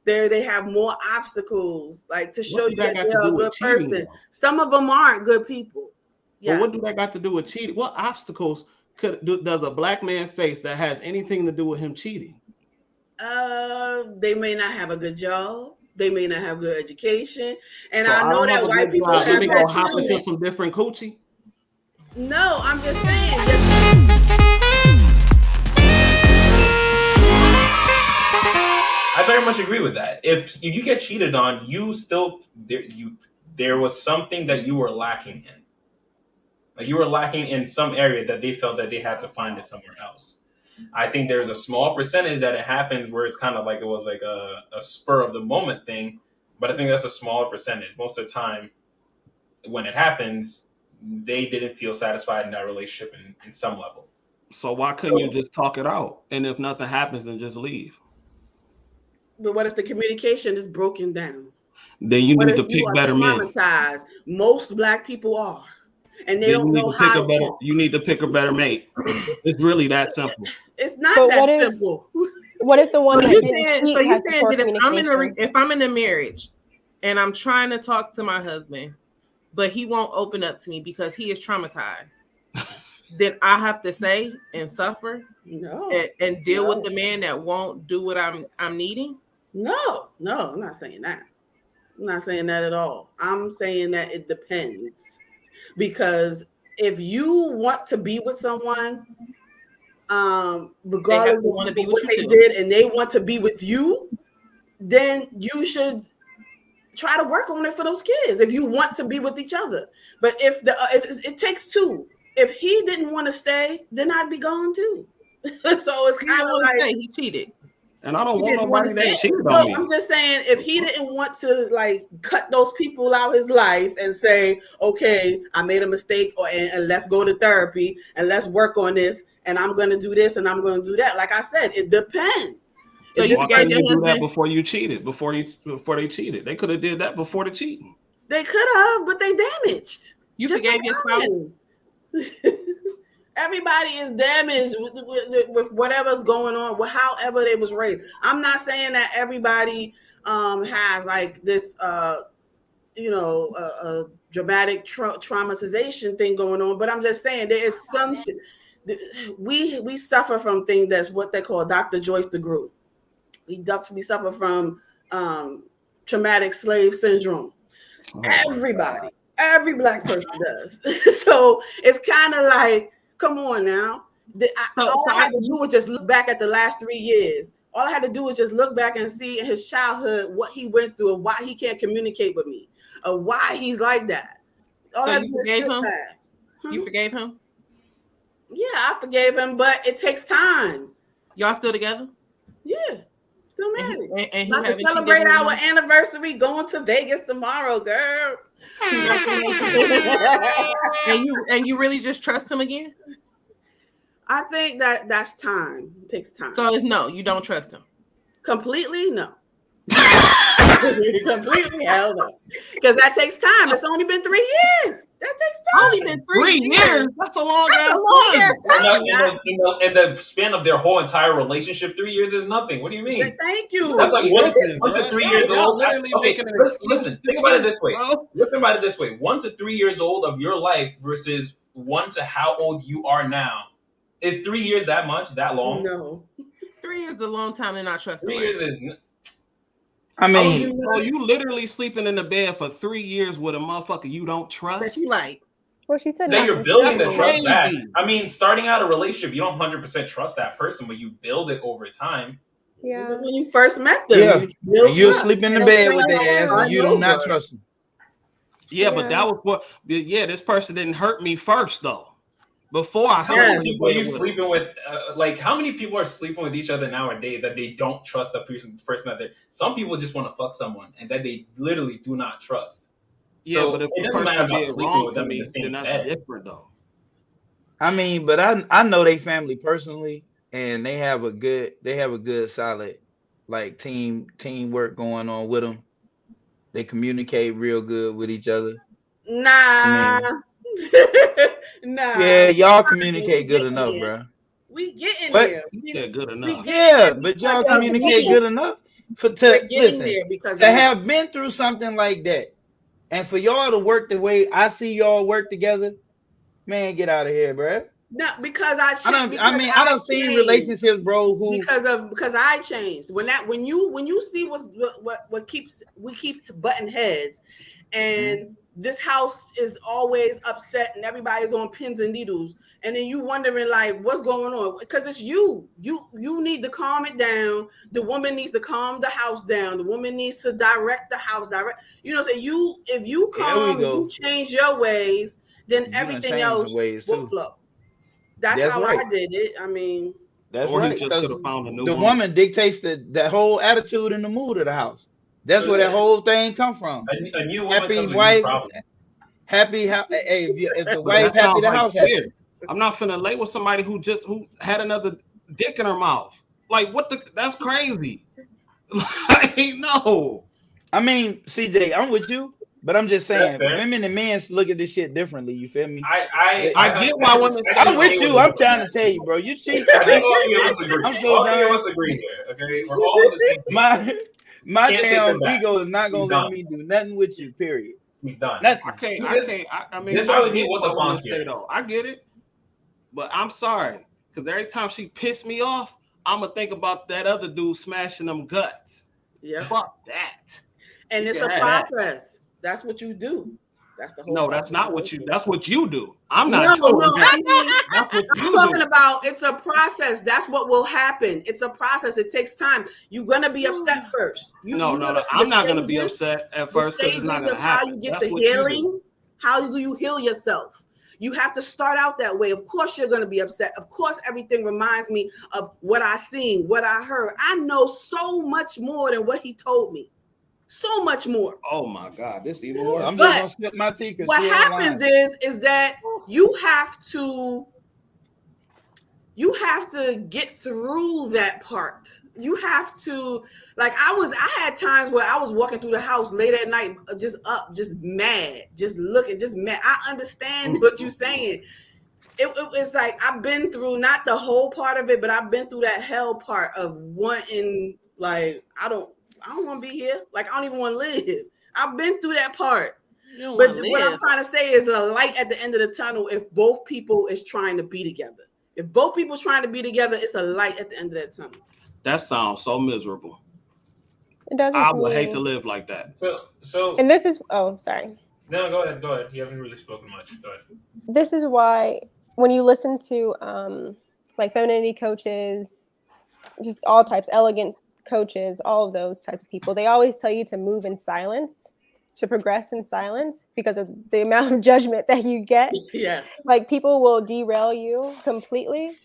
They have more obstacles, like to show you that got to they're a do with good cheating, person. though? Some of them aren't good people. But Yeah. what do that got to do with cheating? What obstacles does a black man face that has anything to do with him cheating? They may not have a good job. They may not have good education. And So I I know don't have that a white good people job. Let have me that go hop into too. some different coochie. No, I'm just saying. I very much agree with that. If you get cheated on, there was something that you were lacking in. Like you were lacking in some area that they felt that they had to find it somewhere else. I think there's a small percentage that it happens where it's kind of like it was like a spur of the moment thing, but I think that's a smaller percentage. Most of the time, when it happens, they didn't feel satisfied in that relationship in some level. So why couldn't you just talk it out? And if nothing happens, then just leave. But what if the communication is broken down? Then you What need if to you pick are better men. traumatized? Most black people are, and they Then don't know how to talk. You need to pick a better mate. It's really that simple. It's not that simple. What if the one that didn't cheat so you has saying poor that if I'm in a marriage and I'm trying to talk to my husband, but he won't open up to me because he is traumatized, then I have to say and suffer and deal with the man that won't do what I'm needing? No, I'm not saying that. I'm not saying that at all. I'm saying that it depends. Because if you want to be with someone, regardless of what they did, and they want to be with you, then you should try to work on it for those kids if you want to be with each other. But if it takes two, if he didn't want to stay, then I'd be gone too. So it's kind of like he cheated. And I don't want nobody that cheated on me. I'm just saying, if he didn't want to like cut those people out his life and say, okay, I made a mistake, and let's go to therapy and let's work on this, and I'm going to do this and I'm going to do that. Like I said, it depends. So you forgave your husband? Do that before you cheated, before they cheated. They could have did that before the cheating. They could have, but they damaged. You forgave your spouse? Everybody is damaged with whatever's going on, however they was raised. I'm not saying that everybody has like this, dramatic traumatization thing going on, but I'm just saying there is something. We suffer from things that's what they call Dr. Joyce DeGruy. We suffer from traumatic slave syndrome. Everybody, every black person does. So it's kind of like, come on now. All I had to do was just look back at the last 3 years. All I had to do was just look back and see in his childhood what he went through and why he can't communicate with me, or why he's like that. So you forgave him? You forgave him? Yeah, I forgave him, but it takes time. Y'all still together? Yeah, still married. And about to celebrate our anniversary, going to Vegas tomorrow, girl. and you really just trust him again? I think that's time. It takes time. So it's no, you don't trust him completely. No. Completely, hell no. Because that takes time. It's only been 3 years. That takes time. Only been 3 years. That's a long ass time. In the span of their whole entire relationship, 3 years is nothing. What do you mean? Thank you. That's like 1 to 3 years old. Okay, listen. Think about it this way. Listen about it this way. 1 to 3 years old of your life versus 1 to how old you are now. Is 3 years that much? That long? No. 3 years is a long time to not trust. 3 years is. I mean, you literally sleeping in the bed for 3 years with a motherfucker you don't trust. That you like. Well, she said then you're building the trust back. I mean, starting out a relationship, you don't 100% trust that person, but you build it over time. Yeah. When you first met them, you sleep in the bed with their ass, and you do not trust them. Yeah, but that was what. Yeah, this person didn't hurt me first, though. Before I how many people are you sleeping with? Like, how many people are sleeping with each other nowadays that they don't trust the person that they're? Some people just want to fuck someone and that they literally do not trust. Yeah, so but if it doesn't matter about sleeping with them in the same bed. Different though. I mean, but I know they family personally, and they have a good solid like teamwork going on with them. They communicate real good with each other. Nah. Nah. Yeah, y'all communicate good enough, bro. We getting there. Yeah, good enough. Yeah, but y'all communicate good enough. getting there because to have been through something like that, and for y'all to work the way I see y'all work together, man, get out of here, bro. No, because I don't see relationships, bro. Because I changed. When you see what we keep butting heads, and this house is always upset, and everybody's on pins and needles, and then you wondering like what's going on, because it's you need to calm it down. The woman needs to calm the house down. The woman needs to direct the house. If you calm, you change your ways, then everything else will flow. That's how right. I did it. I mean, that's or right. He just could have found a new woman. Woman dictates the whole attitude and the mood of the house. That's where that whole thing come from. A new woman happy wife, happy. Hey, if the wife happy, the house happy. I'm not finna lay with somebody who had another dick in her mouth. Like what that's crazy. Like no. I mean, CJ, I'm with you. But I'm just saying, women and men look at this shit differently. You feel me? I get why women. I'm with you. I'm trying to tell you, bro. You cheat. I think all of us agree. I'm so done. All of us agree here. Okay, we're all the same. My damn ego is not gonna let me do nothing with you. Period. He's done. I can't. I mean, this why we need what the funk here. Though I get it, but I'm sorry because every time she pissed me off, I'ma think about that other dude smashing them guts. Yeah, fuck that. And it's a process. That's what you do. That's the whole. No, that's not what you. That's what you do. I'm not. No, I'm talking about. It's a process. That's what will happen. It's a process. It takes time. You're gonna be upset first. No. I'm not gonna be upset at first because it's not gonna happen. How you get to healing. How do you heal yourself? You have to start out that way. Of course, you're gonna be upset. Of course, everything reminds me of what I seen, what I heard. I know so much more than what he told me. So much more. Oh my God, this even worse. I'm just gonna slip my teeth. What happens is that you have to get through that part. You have to, like I had times where I was walking through the house late at night, just mad, just looking, just mad. I understand what you're saying. It's like I've been through not the whole part of it, but I've been through that hell part of wanting, like, I don't want to be here. Like, I don't even want to live. I've been through that part. But what I'm trying to say is a light at the end of the tunnel if both people is trying to be together. If both people trying to be together, it's a light at the end of that tunnel. That sounds so miserable. It doesn't. I would hate to live like that. So. And this is. Oh, sorry. No, go ahead. You haven't really spoken much. Go ahead. This is why when you listen to like femininity coaches, just all types, elegant coaches, all of those types of people, they always tell you to move in silence, to progress in silence because of the amount of judgment that you get. Yes. Like people will derail you completely.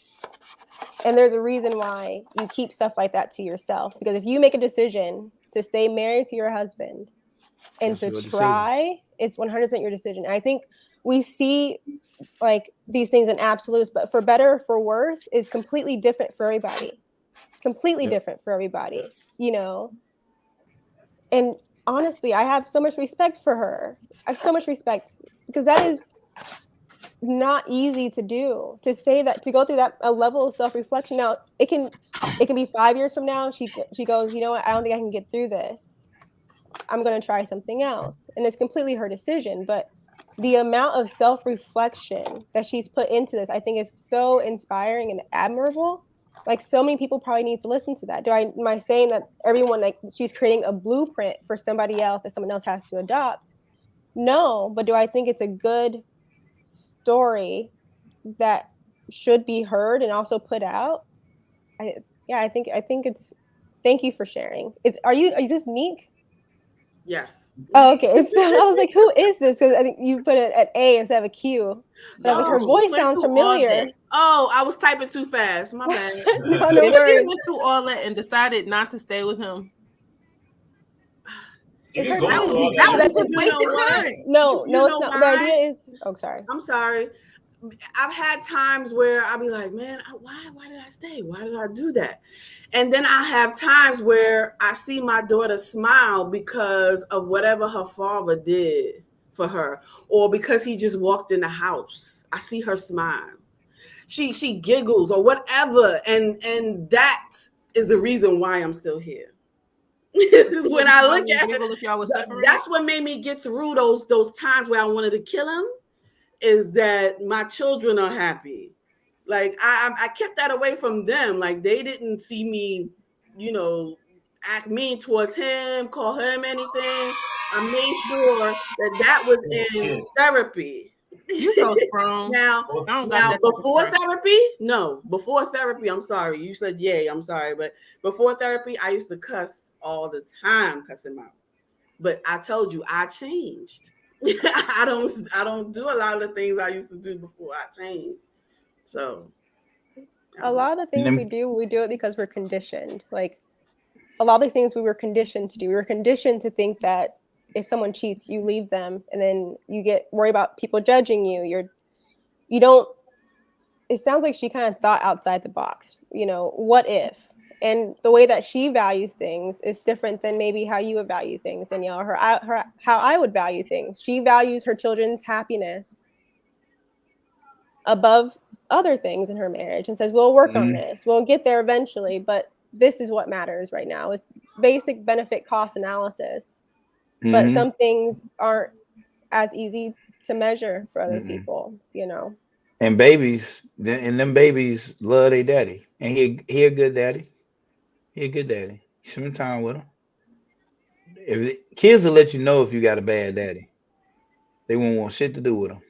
And there's a reason why you keep stuff like that to yourself. Because if you make a decision to stay married to your husband and to try, it's 100% your decision. And I think we see like these things in absolutes, but for better or for worse is completely different for everybody. Completely different for everybody, you know. And honestly, I have so much respect for her. I have so much respect because that is not easy to do, to say that, to go through that a level of self-reflection. Now it can be 5 years from now. She goes, you know what? I don't think I can get through this. I'm going to try something else. And it's completely her decision. But the amount of self-reflection that she's put into this, I think is so inspiring and admirable. Like so many people probably need to listen to that. Am I saying that everyone, like she's creating a blueprint for somebody else that someone else has to adopt? No, but do I think it's a good story that should be heard and also put out? I think it's. Thank you for sharing. Is this Meek? Yes. Oh, okay. I was like, who is this? Because I think you put it at A instead of a Q. I was like, her voice sounds familiar. Oh, I was typing too fast. My bad. No if she went through all that and decided not to stay with him, that was just wasted time. No, it's not. The idea is. Oh, sorry. I'm sorry. I've had times where I'll be like, man, why did I stay? Why did I do that? And then I have times where I see my daughter smile because of whatever her father did for her, or because he just walked in the house. I see her smile. She giggles or whatever, and that is the reason why I'm still here. When I look at it, that's what made me get through those times where I wanted to kill him, is that my children are happy. Like I kept that away from them. Like they didn't see me, act mean towards him, call him anything. I made sure that was in therapy. You're so strong. Now before therapy, I'm sorry. You said yay, I'm sorry. But before therapy, I used to cuss all the time, cuss him out. But I told you I changed. I don't do a lot of the things I used to do before I changed. So a lot of the things we do it because we're conditioned. Like a lot of these things we were conditioned to do. We were conditioned to think that if someone cheats, you leave them, and then you get worried about people judging you. You don't. It sounds like she kind of thought outside the box. What if? And the way that she values things is different than maybe how you would value things, Danielle, or how I would value things. She values her children's happiness above other things in her marriage and says, we'll work on this. We'll get there eventually, but this is what matters right now. It's basic benefit cost analysis. But some things aren't as easy to measure for other people, And babies, them babies love their daddy. And he a good daddy. He a good daddy. You spend time with him. Kids will let you know if you got a bad daddy. They won't want shit to do with him.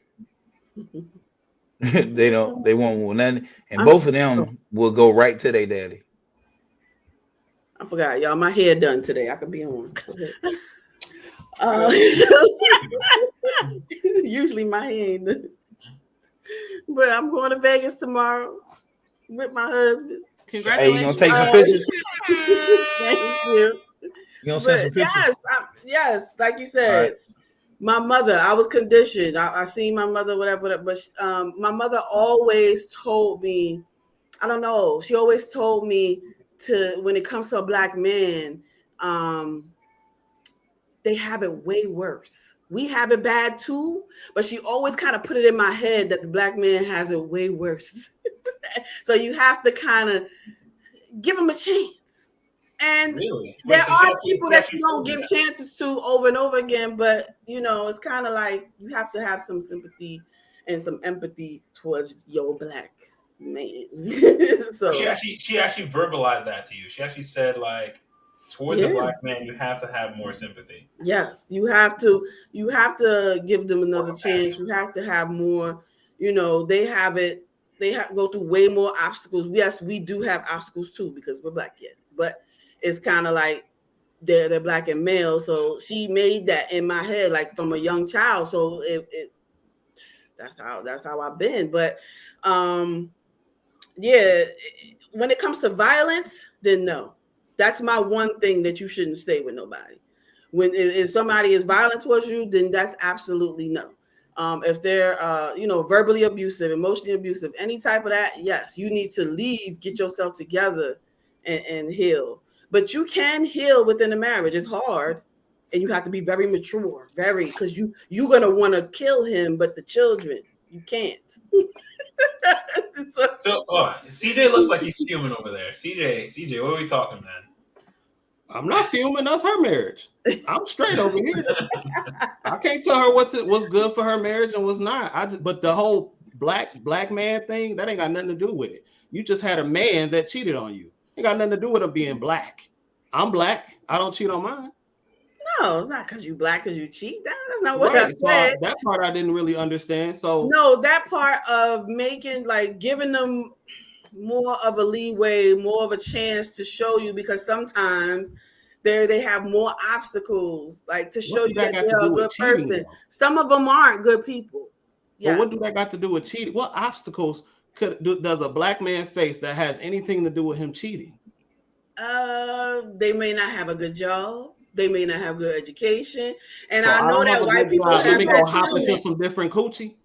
They won't want nothing. And both of them will go right to their daddy. I forgot, y'all. My hair done today. I could be on. Usually my hair ain't done. But I'm going to Vegas tomorrow with my husband. Congratulations. Hey, you gonna take some pictures? Thank you. You gonna send some pictures? Yes, like you said. My mother, I was conditioned. I seen my mother, whatever, but my mother always told me, I don't know, she always told me when it comes to a black man, they have it way worse. We have it bad too, but she always kind of put it in my head that the black man has it way worse. So you have to kind of give him a chance. And there are people that you don't give chances to over and over again, but it's kind of like you have to have some sympathy and some empathy towards your black man. So she actually verbalized that to you. She actually said, like, towards the black man, you have to have more sympathy. Yes, you have to give them another chance. You have to have more. They have to go through way more obstacles. Yes, we do have obstacles too because we're black yet, but it's kind of like they're black and male. So she made that in my head, like from a young child. So that's how I've been. But when it comes to violence, then no. That's my one thing that you shouldn't stay with nobody. If somebody is violent towards you, then that's absolutely no. If they're verbally abusive, emotionally abusive, any type of that, yes, you need to leave, get yourself together, and heal. But you can heal within a marriage. It's hard, and you have to be very mature, because you're gonna want to kill him, but the children you can't. So CJ looks like he's fuming over there. CJ, what are we talking, man? I'm not fuming. That's her marriage. I'm straight over here. I can't tell her what's good for her marriage and what's not. But the whole black man thing, that ain't got nothing to do with it. You just had a man that cheated on you. Ain't got nothing to do with him being black. I'm black. I don't cheat on mine. No, it's not because you black because you cheat. That's not what I said. So that part I didn't really understand. So no, that part of giving them more of a leeway, more of a chance to show you, because sometimes they have more obstacles, like to show you that they're a good person. Some of them aren't good people. Yeah. But what do that got to do with cheating? What obstacles does a black man face that has anything to do with him cheating? They may not have a good job. They may not have good education. And so I know that white people have that go hop into some different coochie.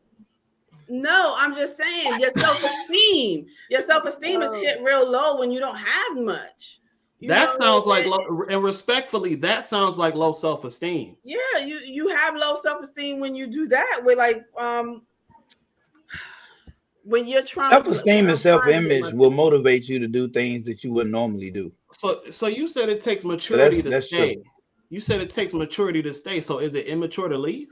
No, I'm just saying your self-esteem. Your self-esteem is hit real low when you don't have much. That sounds like low, and respectfully, that sounds like low self-esteem. Yeah, you have low self-esteem when you do that with when you're trying Self-esteem and self-image will motivate you to do things that you wouldn't normally do. So you said it takes maturity to that's stay. true. You said it takes maturity to stay. So is it immature to leave?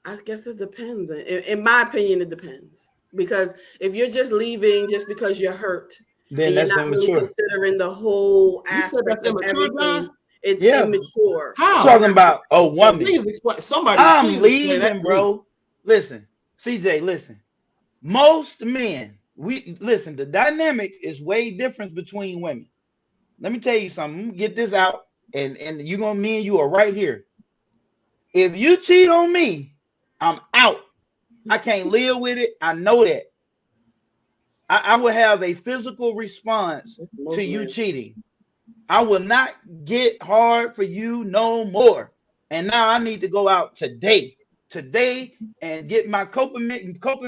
I guess it depends. In my opinion, it depends. Because if you're just leaving just because you're hurt, Then and you're that's not really immature. considering the whole You said aspect that's of immature, everything, John? it's Yeah. immature. How? I'm talking about a woman. Please explain. Somebody, I'm please explain that leaving, to me. bro. Listen, CJ, listen. Most men, the dynamic is way different between women. Let me tell you something. Get this out, and me and you are right here. If you cheat on me, I'm out. I can't live with it. I know that. I will have a physical response to you cheating. I will not get hard for you no more. And now I need to go out today, and get my coping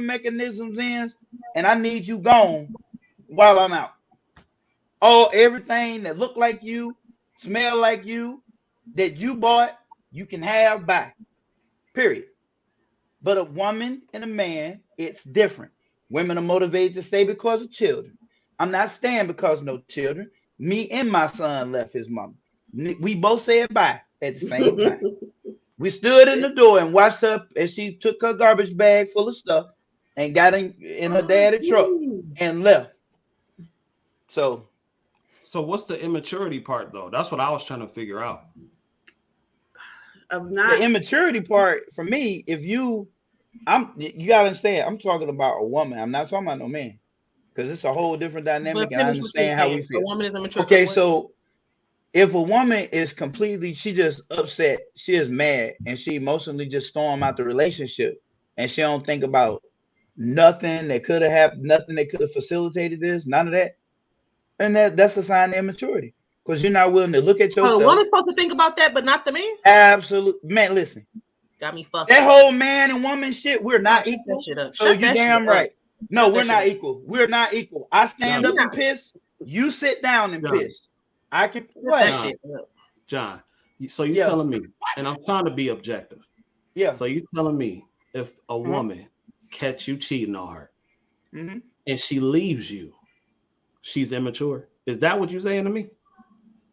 mechanisms in, and I need you gone while I'm out. Everything that look like you, smell like you, that you bought, you can have back. Period. But a woman and a man, it's different. Women are motivated to stay because of children. I'm not staying because of no children. Me and my son left his mama. We both said bye at the same time. We stood in the door and watched her as she took her garbage bag full of stuff and got in her daddy's truck and left. So what's the immaturity part though? That's what I was trying to figure out. The immaturity part for me, you gotta understand, I'm talking about a woman. I'm not talking about no man. Because it's a whole different dynamic, and I understand how we feel. A woman is immature. Okay, so if a woman is completely, she just upset, she is mad, and she emotionally just storm out the relationship, and she don't think about nothing that could have happened, nothing that could have facilitated this, none of that, and that's a sign of immaturity. Because you're not willing to look at yourself. The woman's supposed to think about that, but not the man. Absolutely, man. Listen, got me fucked. That whole man and woman shit, we're not equal. So you damn right. No, we're not equal. We're not equal. I stand up and piss. You sit down and piss. I can what? John, so you telling me, and I'm trying to be objective. Yeah. So you telling me if a woman catch you cheating on her and she leaves you, she's immature? Is that what you're saying to me?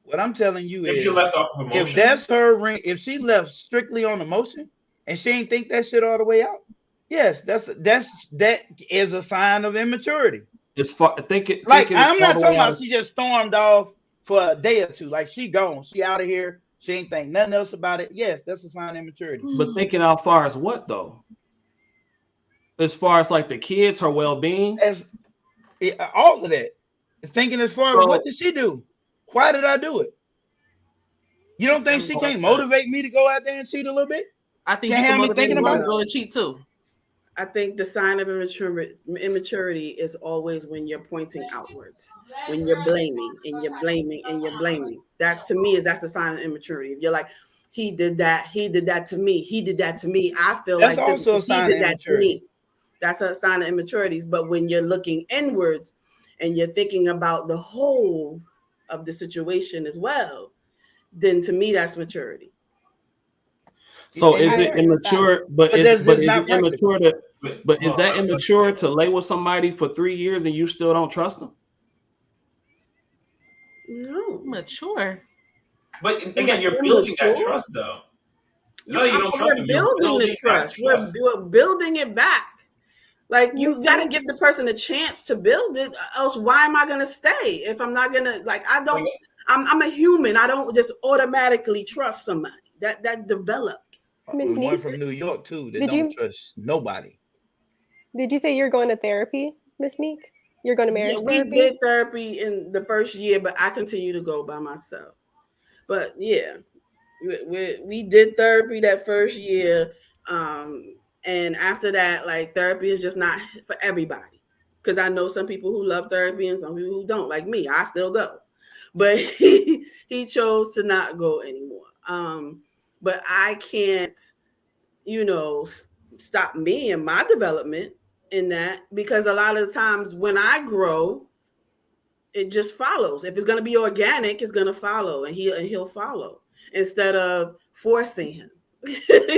What I'm telling you is, if you left off of emotion, if that's her ring, if she left strictly on emotion and she ain't think that shit all the way out, yes, that is a sign of immaturity. It's far. I'm not talking about she just stormed off for a day or two. Like she gone, she out of here. She ain't think nothing else about it. Yes, that's a sign of immaturity. But thinking how far as what though? As far as like the kids, her well-being, all of that. Thinking as far as what did she do? Why did I do it? You don't think she can't motivate me to go out there and cheat a little bit? I think you can have me thinking about go and cheat too. I think the sign of immaturity is always when you're pointing outwards, when you're blaming and you're blaming and you're blaming. That to me that's the sign of immaturity. If you're like, he did that to me, he did that to me. I feel that's like also a sign of immaturity. That's a sign of immaturity. But when you're looking inwards and you're thinking about the whole of the situation as well, then to me that's maturity. So is it immature? But is it immature to? But is that immature to lay with somebody for 3 years and you still don't trust them? No, mature. But again, you're building that trust, though. No, you don't trust them. Building the trust. We're building it back. Like you got to give the person a chance to build it. Else, why am I going to stay if I'm not going to? Like I don't. I'm a human. I don't just automatically trust somebody. That develops. One from New York too that don't trust nobody. Did you say you're going to therapy, Miss Meek? You're going to marriage therapy? We did therapy in the first year, but I continue to go by myself. But yeah, we did therapy that first year, and after that, like therapy is just not for everybody. Because I know some people who love therapy and some people who don't. Like me, I still go, but he chose to not go anymore. But I can't, stop me in my development in that, because a lot of the times when I grow, it just follows. If it's going to be organic, it's going to follow, and he'll follow instead of forcing him.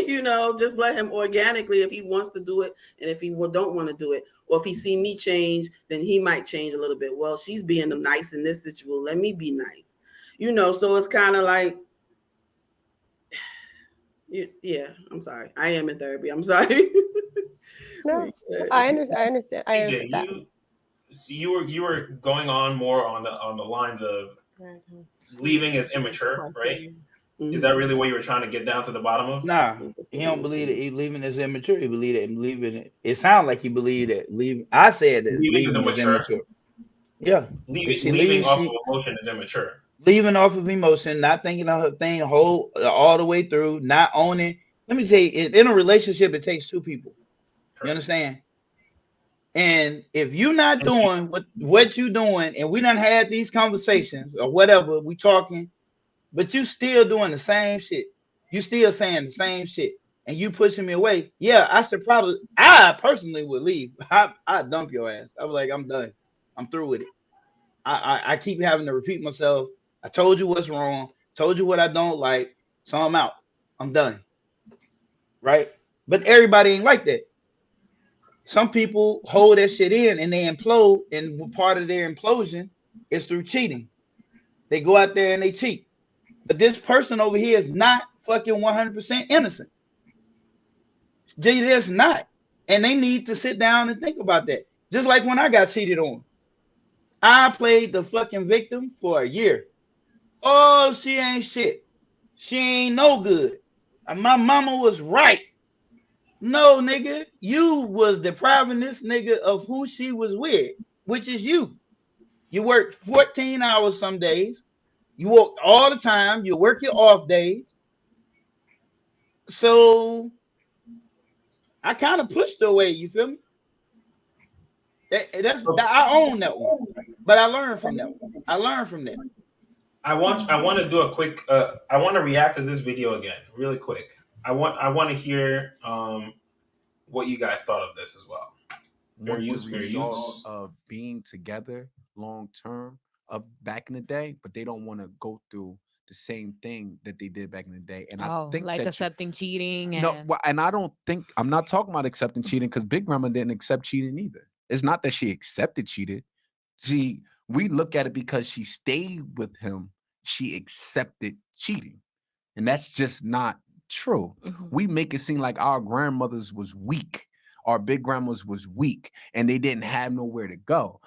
You know, just let him organically if he wants to do it, and if he don't want to do it, or if he see me change, then he might change a little bit. Well, she's being nice in this situation. Let me be nice, you know. So it's kind of like, yeah. I'm sorry. I am in therapy. I'm sorry. No, I understand. I CJ, understand that. you were going on more on the lines of leaving is immature, right? Is that really what you were trying to get down to the bottom of? Nah, he don't believe that he leaving is immature. He believe that leaving it. It sounds like he believed that leaving. I said that Leaving is leaving is immature. immature. Yeah, if she Leaving leaves, off of she emotion is immature. leaving off of emotion, not thinking of her thing whole all the way through, not owning. Let me tell you, in a relationship, it takes two people. You Correct. understand? And if you're not And she, doing what you doing, and we done had these conversations or whatever, we talking, but you still doing the same shit. You still saying the same shit, and you pushing me away. Yeah, I personally would leave. I dump your ass. I was like, I'm done. I'm through with it. I keep having to repeat myself. I told you what's wrong. Told you what I don't like. So I'm out. I'm done. Right? But everybody ain't like that. Some people hold that shit in and they implode, and part of their implosion is through cheating. They go out there and they cheat. But this person over here is not fucking 100% innocent. They just not. And they need to sit down and think about that. Just like when I got cheated on. I played the fucking victim for a year. Oh, she ain't shit. She ain't no good. And my mama was right. No, nigga, you was depriving this nigga of who she was with, which is you. You worked 14 hours some days. You work all the time. You work your off days. So I kind of pushed her away. You feel me? I own that one, but I learned from that one. I learned from that. I want to do a quick. I want to react to this video again, really quick. I want to hear what you guys thought of this as well. What the result of being together long term of back in the day, but they don't want to go through the same thing that they did back in the day. And I think like that accepting cheating. And... No, well, and I don't think I'm not talking about accepting cheating because Big Grandma didn't accept cheating either. It's not that she accepted cheating. We look at it because she stayed with him. She accepted cheating, and that's just not true. We make it seem like our grandmothers was weak, our big grandmas was weak, and they didn't have nowhere to go.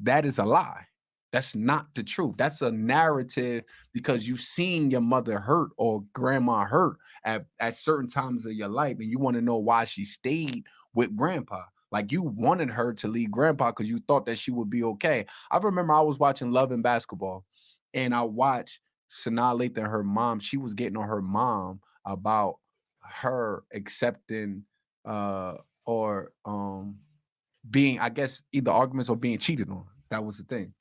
That is a lie. That's not the truth. That's a narrative because you've seen your mother hurt or grandma hurt at certain times of your life, and you want to know why she stayed with grandpa. Like you wanted her to leave grandpa because you thought that she would be okay. I remember I was watching Love and Basketball, and I watched Sanaa Lathan and her mom. She was getting on her mom about her accepting or being, I guess, either arguments or being cheated on. That was the thing.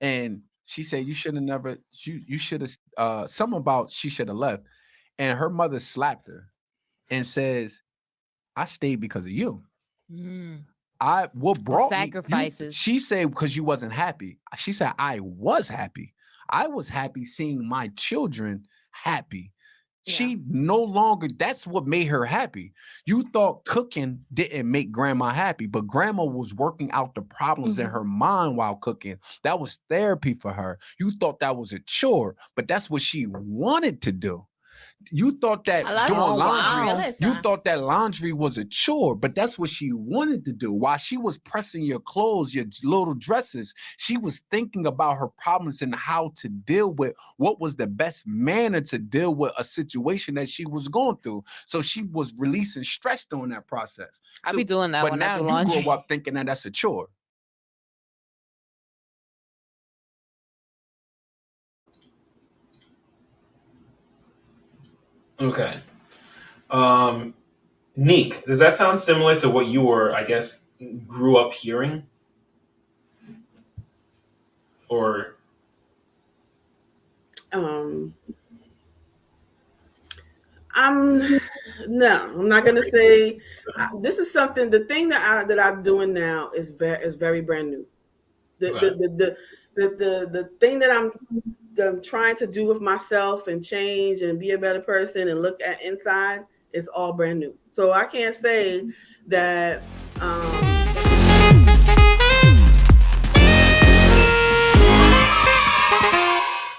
And she said you should have never, you should have something about she should have left. And her mother slapped her and says, I stayed because of you. What brought sacrifices. She said because you wasn't happy. She said I was happy. I was happy seeing my children happy. She no longer, that's what made her happy. You thought cooking didn't make grandma happy, but grandma was working out the problems in her mind while cooking. That was therapy for her. You thought that was a chore, but that's what she wanted to do. You thought that doing laundry, you thought that laundry was a chore, but that's what she wanted to do. While she was pressing your clothes, your little dresses, she was thinking about her problems and how to deal with what was the best manner to deal with a situation that she was going through. So she was releasing stress during that process. I be doing that when I do laundry. But now you grow up thinking that that's a chore. Okay. Neek, does that sound similar to what you were, I guess, grew up hearing? Or I'm not gonna say this is something. The thing that I'm doing now is very brand new. The thing that trying to do with myself and change and be a better person and look at inside is all brand new. So I can't say that